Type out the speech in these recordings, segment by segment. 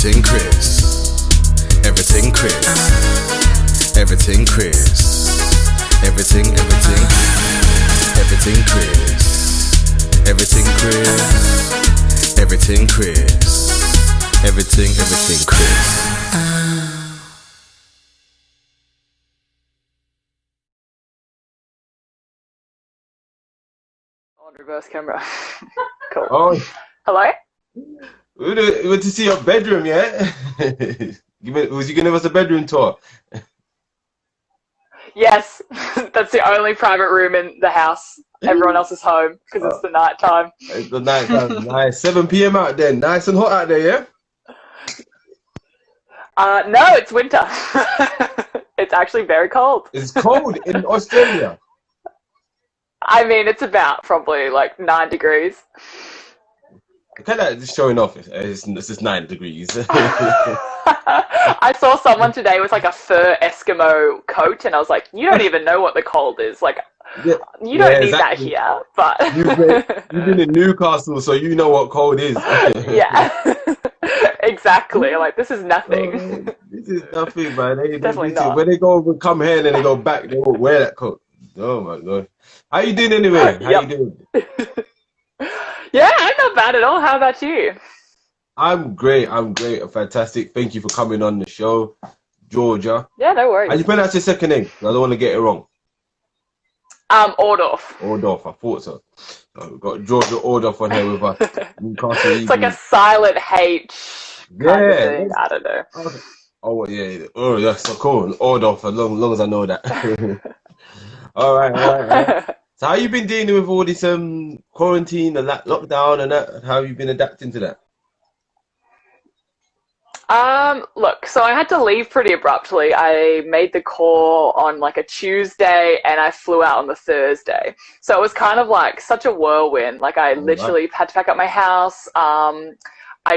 Everything Chris. Everything Chris. Everything Chris. Everything Chris. Everything Chris. Everything Chris. Everything Chris. On reverse camera. Cool. Oh, Hello? we went to see your bedroom, yeah? Was you gonna give us a bedroom tour? Yes, that's the only private room in the house. Everyone else is home because it's the night time. It's the night time. Nice. 7 p.m. out there. Nice and hot out there, yeah? No, it's winter. It's actually very cold. It's cold in Australia. I mean, it's about probably like 9 degrees. Kind of just showing off. It's just 9 degrees. I saw someone today with like a fur Eskimo coat, and I was like, you don't even know what the cold is. Like, Yeah, you don't need exactly. that here, but You've been in Newcastle, so you know what cold is. yeah, exactly. Like, this is nothing. This is nothing, man. Definitely not. When they go over, come here, and then they go back, they won't wear that coat. Oh my god. How you doing anyway? How Yep. you doing? Yeah, I'm not bad at all. How about you? I'm great. Fantastic. Thank you for coming on the show, Georgia. Yeah, no How worries. you pronounce your second name? I don't want to get it wrong. Ordorf. Ordorf, I thought so. We've got Georgia Ordorf on here with us. Newcastle It's like a Eagles. silent H kind of thing. Yeah. I don't know. Oh yeah. Oh, that's so cool. Ordorf, as long as I know that. All right. So how you been dealing with all this quarantine and lockdown and that? How have you been adapting to that? Look, so I had to leave pretty abruptly. I made the call on like a Tuesday and I flew out on the Thursday. So it was kind of like such a whirlwind. Like I literally had to pack up my house. I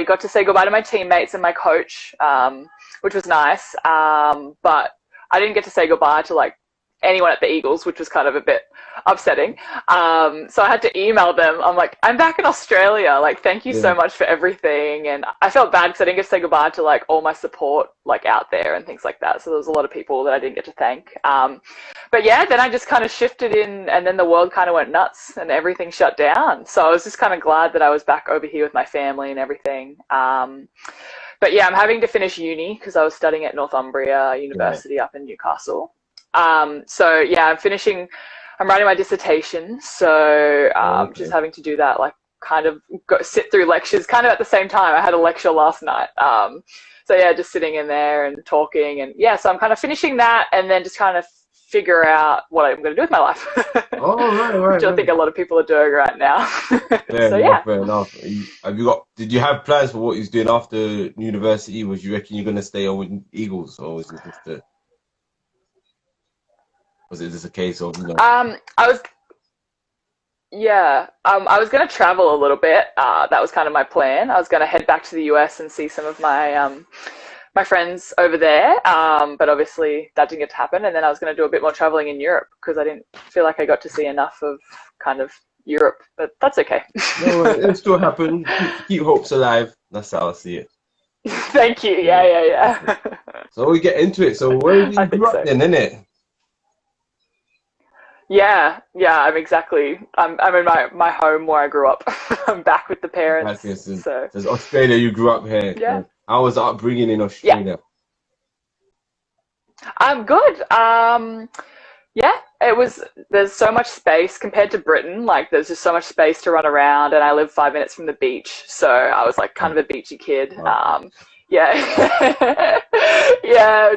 got to say goodbye to my teammates and my coach, which was nice. But I didn't get to say goodbye to like anyone at the Eagles, which was kind of a bit upsetting. So I had to email them. I'm like, I'm back in Australia. Like, thank you so much for everything. And I felt bad because I didn't get to say goodbye to like all my support like out there and things like that. So there was a lot of people that I didn't get to thank. But yeah, then I just kind of shifted in, and then the world kind of went nuts and everything shut down. So I was just kind of glad that I was back over here with my family and everything. But yeah, I'm having to finish uni because I was studying at Northumbria University up in Newcastle. So yeah, I'm writing my dissertation. So just having to do that, like kind of sit through lectures kind of at the same time. I had a lecture last night. So yeah, just sitting in there and talking, and yeah, so I'm kind of finishing that and then just kind of figure out what I'm going to do with my life. Right. Which I think a lot of people are doing right now. Fair enough. Did you have plans for what you're doing after university? Was you reckon you're going to stay on with Eagles, or was it just a case of, you know? I was going to travel a little bit. That was kind of my plan. I was going to head back to the US and see some of my my friends over there, but obviously that didn't get to happen. And then I was going to do a bit more traveling in Europe because I didn't feel like I got to see enough of kind of Europe, but that's okay. No, it'll still happen. Keep hopes alive. That's how I see it. Thank you. Yeah. So we get into it. So where did you grow up then, innit? Yeah, I'm in my home where I grew up. I'm back with the parents. So there's Australia, you grew up here. Yeah. How was the upbringing in Australia? I'm good. There's so much space compared to Britain. Like there's just so much space to run around, and I live 5 minutes from the beach. So I was like kind of a beachy kid.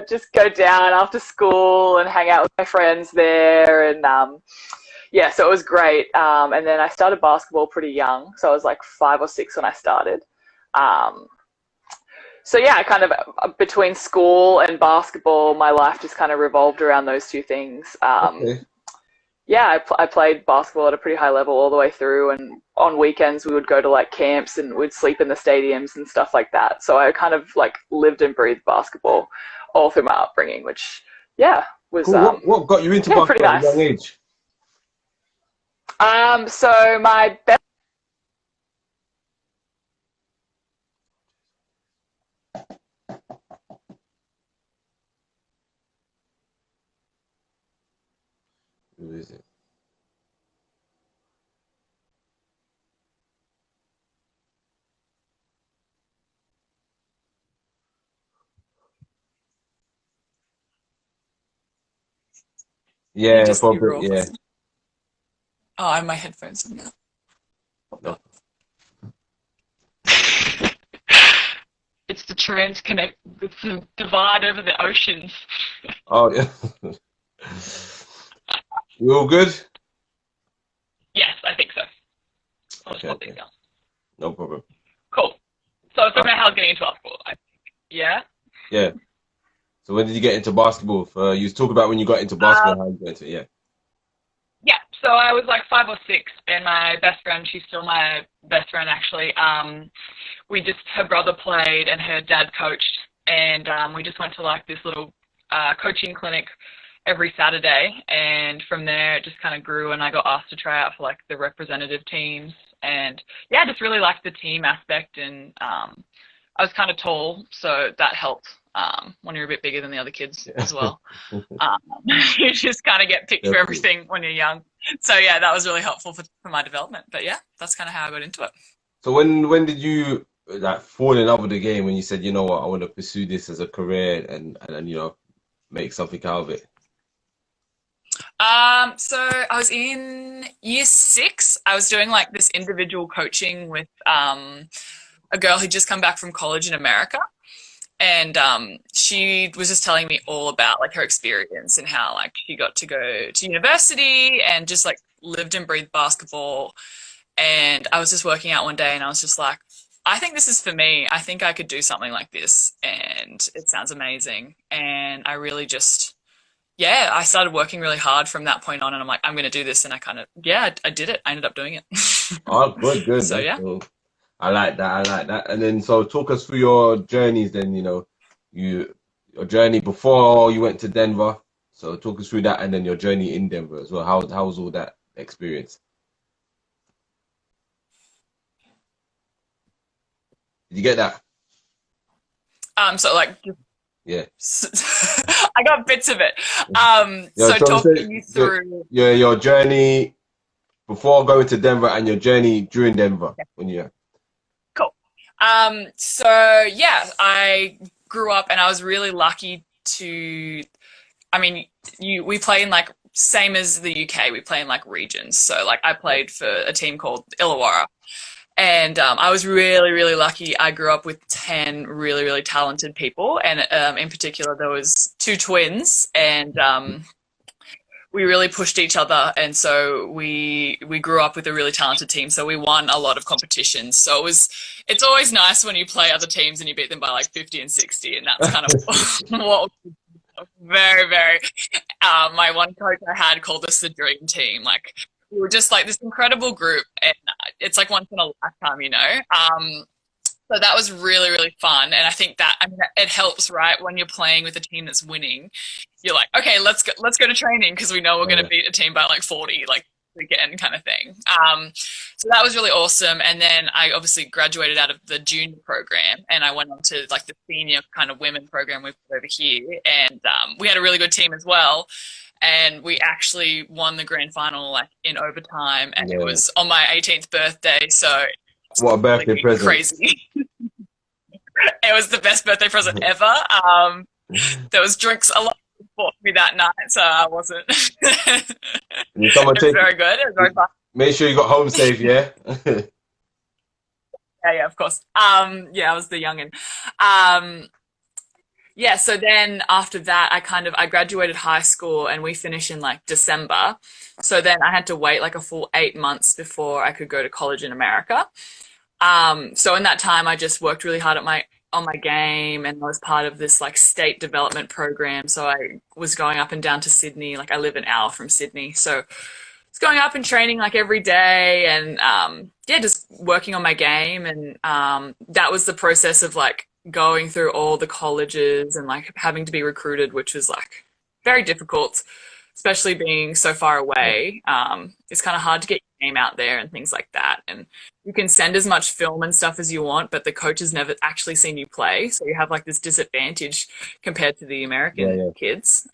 Just go down after school and hang out with my friends there, and so it was great. And then I started basketball pretty young, so I was like 5 or 6 when I started. I kind of between school and basketball, my life just kind of revolved around those two things. I played basketball at a pretty high level all the way through, and on weekends we would go to like camps and we'd sleep in the stadiums and stuff like that. So I kind of like lived and breathed basketball all through my upbringing, which was cool. What got you into basketball at a young age? So my best is it? You Yeah, just, you were probably. off. Yeah. Oh, I have my headphones in now. No. It's the transconnect, it's the divide over the oceans. Oh, yeah. You all good? Yes, I think so. I'll just Okay, pop these okay. down. No problem. Cool. So it's Uh, about how I was getting into basketball. Yeah. yeah. So when did you get into basketball? You was talking about when you got into Uh, basketball, how you got into it. Yeah. yeah. So I was like 5 or 6, and my best friend, she's still my best friend actually. We just, her brother played and her dad coached, and we just went to like this little coaching clinic every Saturday, and from there it just kind of grew, and I got asked to try out for like the representative teams, and yeah, I just really liked the team aspect, and I was kind of tall, so that helped when you're a bit bigger than the other kids Yeah. as well. Um, you just kind of get picked for Definitely. everything when you're young. So yeah, that was really helpful for my development. But yeah, that's kind of how I got into it. So when did you like fall in love with the game when you said, you know what, I want to pursue this as a career and you know make something out of it? So I was in year 6. I was doing like this individual coaching with a girl who'd just come back from college in America. And she was just telling me all about like her experience and how like she got to go to university and just like lived and breathed basketball. And I was just working out one day and I was just like, I think this is for me. I think I could do something like this. And it sounds amazing. And I really just, yeah, I started working really hard from that point on. And I'm like, I'm going to do this. And I kind of, yeah, I did it. I ended up doing it. Oh, good, good. So That's yeah. cool. I like that. I like that. And then so talk us through your journeys then, you know, your journey before you went to Denver. So talk us through that and then your journey in Denver as well. How was all that experience? Did you get that? So like, Yeah. I got bits of it. Yeah, So so talking you through. your journey before going to Denver and your journey during Denver when you Cool. So yeah, I grew up and I was really lucky to, I mean, we play in like same as the UK, we play in like regions. So like I played for a team called Illawarra. And I was really, really lucky. I grew up with 10 really, really talented people. And in particular, there was 2 twins. And we really pushed each other, and so we grew up with a really talented team. So we won a lot of competitions. So it's always nice when you play other teams and you beat them by like 50 and 60, and that's kind of what very, very. My one coach I had called us the dream team. Like we were just like this incredible group, and it's like once in a lifetime, you know. So that was really, really fun, and I think that, I mean, it helps, right? When you're playing with a team that's winning, you're like, okay, let's go to training because we know we're going to beat a team by like 40, like again, kind of thing. So that was really awesome. And then I obviously graduated out of the junior program, and I went on to like the senior kind of women program we've got over here, and we had a really good team as well. And we actually won the grand final like in overtime, and it yeah. was on my 18th birthday. So What a birthday really present. crazy. It was the best birthday present ever. There was drinks a lot bought me that night, so I wasn't. And someone It was take very good. It was very fun. make sure you got home safe, yeah? Yeah, of course. Yeah, I was the youngin. Yeah, so then after that, I graduated high school, and we finished in like December. So then I had to wait like a full 8 months before I could go to college in America. So in that time, I just worked really hard on my game, and I was part of this like state development program. So I was going up and down to Sydney. Like I live an hour from Sydney, so it's going up and training like every day, and yeah, just working on my game. And that was the process of like going through all the colleges and like having to be recruited, which was like very difficult, especially being so far away. It's kind of hard to get your name out there and things like that. And you can send as much film and stuff as you want, but the coach has never actually seen you play. So you have like this disadvantage compared to the Yeah, American yeah. kids.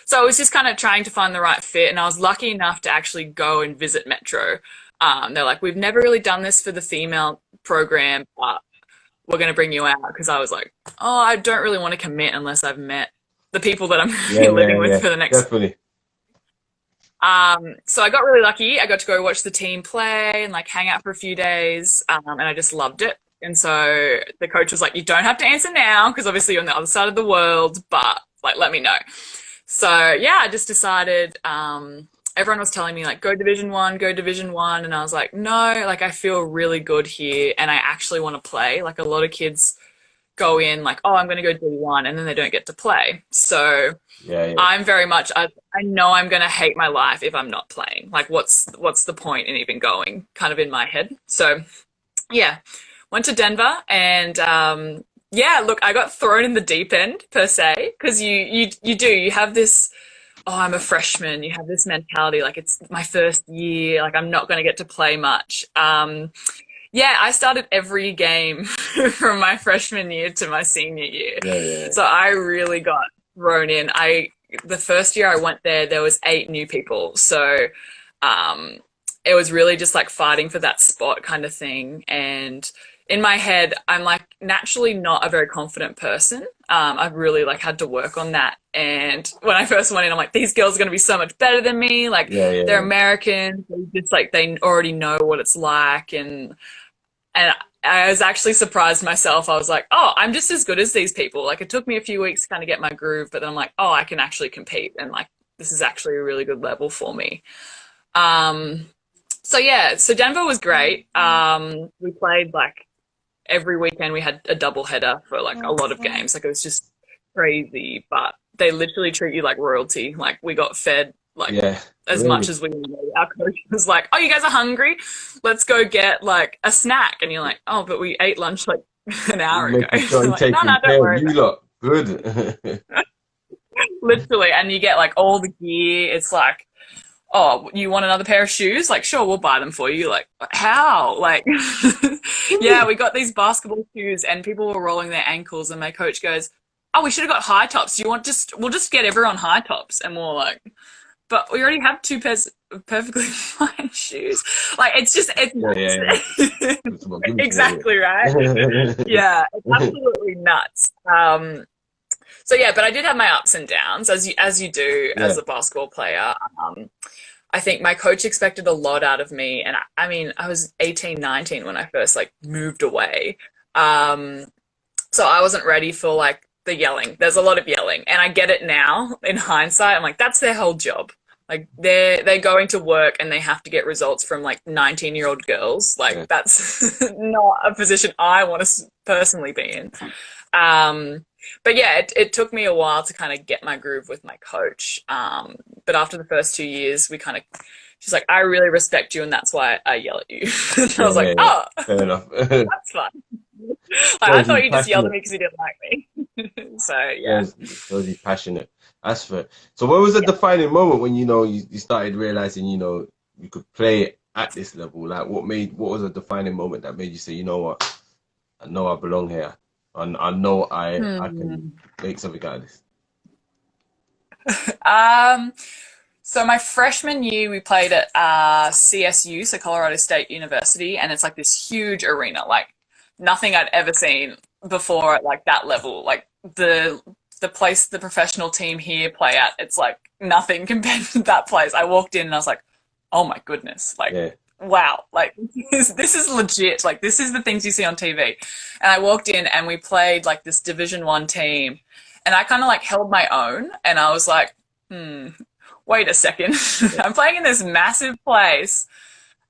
So I was just kind of trying to find the right fit, and I was lucky enough to actually go and visit Metro. They're like, we've never really done this for the female program, but we're going to bring you out, because I was like, oh, I don't really want to commit unless I've met the people that I'm Yeah, living yeah, with yeah. for the next. Definitely. So I got really lucky. I got to go watch the team play and like hang out for a few days, and I just loved it. And so the coach was like, you don't have to answer now, because obviously you're on the other side of the world, but like, let me know. So yeah, I just decided, everyone was telling me like, go Division One, go Division One. And I was like, no, like I feel really good here and I actually want to play. Like a lot of kids go in like, oh, I'm going to go D1, and then they don't get to play. So Yeah, yeah. I'm very much, I know I'm going to hate my life if I'm not playing. Like what's the point in even going, kind of in my head. So yeah, went to Denver, and yeah, look, I got thrown in the deep end per se, because you have this, oh, I'm a freshman. You have this mentality like it's my first year, like I'm not going to get to play much. Yeah, I started every game from my freshman year to my senior year. Yeah, yeah. So I really got thrown in. The first year I went there was 8 new people. So it was really just like fighting for that spot kind of thing. And in my head, I'm like naturally not a very confident person. I've really like had to work on that. And when I first went in, I'm like, these girls are going to be so much better than me. Like Yeah, yeah, they're yeah. Americans. It's like they already know what it's like. And I was actually surprised myself. I was like, oh, I'm just as good as these people. Like it took me a few weeks to kind of get my groove, but then I'm like, oh, I can actually compete. And like, this is actually a really good level for me. So yeah, so Denver was great. We played like every weekend. We had a double header for like a lot of games. Like it was just crazy, but they literally treat you like royalty. Like we got fed like Yeah. as much Really. as we needed. Our coach was like, oh, you guys are hungry? Let's go get like a snack. And you're like, oh, but we ate lunch like an hour ago. Making sure I'm you're like, no, taking don't care worry of you about lot. Good. it. Literally. And you get like all the gear. It's like, oh, you want another pair of shoes? Like, sure, we'll buy them for you. Like, how? Like, yeah, we got these basketball shoes and people were rolling their ankles, and my coach goes, oh, we should have got high tops. Do you want we'll just get everyone high tops. And we're like, but we already have 2 pairs of perfectly fine shoes. Like, it's Yeah, yeah, yeah. It's about give me some exactly right. Yeah, it's absolutely nuts. So yeah, but I did have my ups and downs, as you do Yeah. as a basketball player. I think my coach expected a lot out of me, and I mean, I was 18, 19 when I first like moved away. So I wasn't ready for like the yelling. There's a lot of yelling, and I get it now in hindsight. I'm like, that's their whole job. Like they're going to work and they have to get results from like 19-year-old girls. Like Yeah. that's not a position I want to personally be in. But yeah, it took me a while to kind of get my groove with my coach. But after the first 2 years, she's like, I really respect you, and that's why I yell at you. And I was like, Yeah. oh, Fair enough. that's fun. Like, I thought you just yelled at me because you didn't like me. So yeah. Shows you passionate. That's fair. So what was the defining moment when you started realizing you could play at this level? Like what was the defining moment that made you say, you know what, I know I belong here, and I know I can make something out of this. So my freshman year, we played at CSU, so Colorado State University, and it's like this huge arena, like nothing I'd ever seen before at like that level. Like the place the professional team here play at, it's like nothing compared to that place. I walked in and I was like, oh my goodness, like Yeah. wow, like this is legit. Like this is the things you see on TV. And I walked in and we played like this Division 1 team, and I kind of like held my own, and I was like, wait a second. I'm playing in this massive place,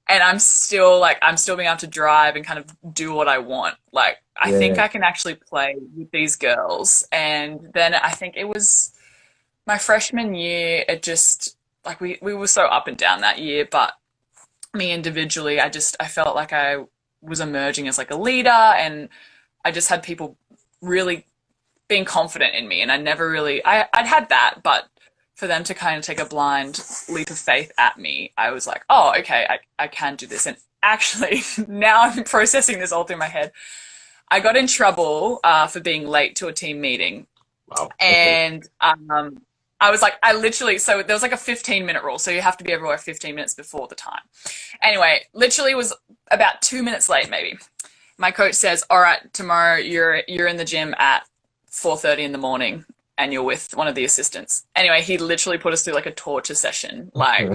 and I'm still being able to drive and kind of do what I want. Like, I think I can actually play with these girls. And then I think it was my freshman year, it just, like, we were so up and down that year, but me individually, I felt like I was emerging as like a leader, and I just had people really being confident in me. And I never really, I'd had that, but for them to kind of take a blind leap of faith at me, I was like, oh, okay, I can do this. And actually, now I'm processing this all through my head. I got in trouble for being late to a team meeting. Wow. And I was like, I literally, so there was like a 15-minute rule. So you have to be everywhere 15 minutes before the time. Anyway, literally was about 2 minutes late, maybe. My coach says, all right, tomorrow you're in the gym at 4:30 in the morning and you're with one of the assistants. Anyway, he literally put us through like a torture session, like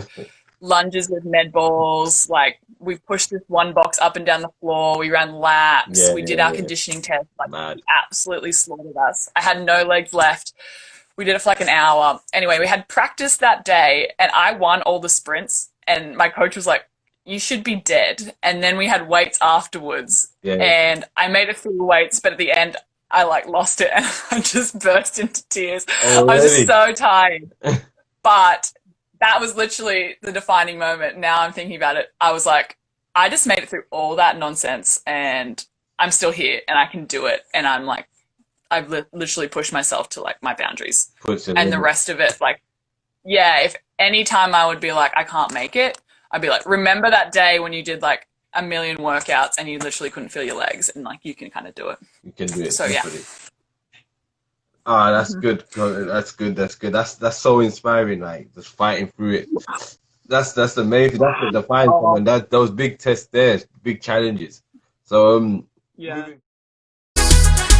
lunges with med balls. Like we pushed this one box up and down the floor. We ran laps. We did our conditioning test. Like he absolutely slaughtered us. I had no legs left. We did it for like an hour. Anyway, we had practice that day and I won all the sprints and my coach was like, you should be dead. And then we had weights afterwards and I made it through the weights, but at the end I like lost it and I just burst into tears. I was just so tired. But that was literally the defining moment. Now I'm thinking about it. I was like, I just made it through all that nonsense and I'm still here and I can do it. And I'm like, I've literally pushed myself to like my boundaries. And the rest of it, like, yeah, if any time I would be like, I can't make it, I'd be like, remember that day when you did like a million workouts and you literally couldn't feel your legs and like you can kind of do it. You can do it. So yeah. Ah, that's good. That's good. That's good. That's so inspiring. Like just fighting through it. That's the main thing. That's the defining thing. And those big tests there, big challenges. So yeah.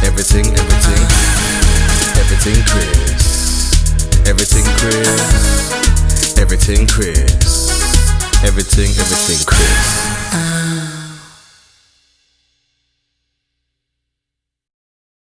Everything Chris. Everything Chris. Everything Chris. Everything Chris.